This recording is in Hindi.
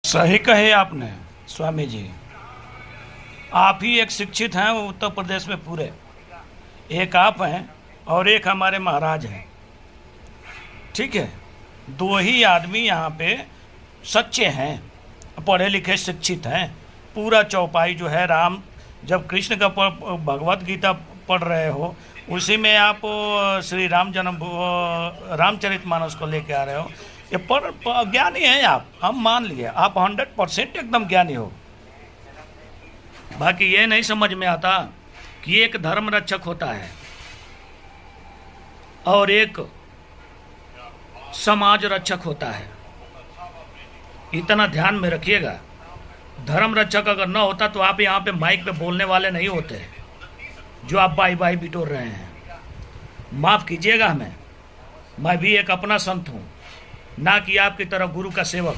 सही कहे आपने स्वामी जी। आप ही एक शिक्षित हैं उत्तर प्रदेश में पूरे। एक आप हैं और एक हमारे महाराज हैं। ठीक है, दो ही आदमी यहाँ पे सच्चे हैं, पढ़े लिखे शिक्षित हैं। पूरा चौपाई जो है राम, जब कृष्ण का भगवत गीता पढ़ रहे हो, उसी में आप श्री राम जन्म रामचरितमानस को लेके आ रहे हो। ये ज्ञानी हैं आप, हम मान लिए आप 100% एकदम ज्ञानी हो। बाकी ये नहीं समझ में आता कि एक धर्म रक्षक होता है और एक समाज रक्षक होता है। इतना ध्यान में रखिएगा। धर्म रक्षक अगर न होता तो आप यहाँ पे माइक पे बोलने वाले नहीं होते जो आप बाई बाई बिटोर रहे हैं। माफ़ कीजिएगा हमें, मैं भी एक अपना संत हूँ, ना कि आपकी तरह गुरु का सेवक।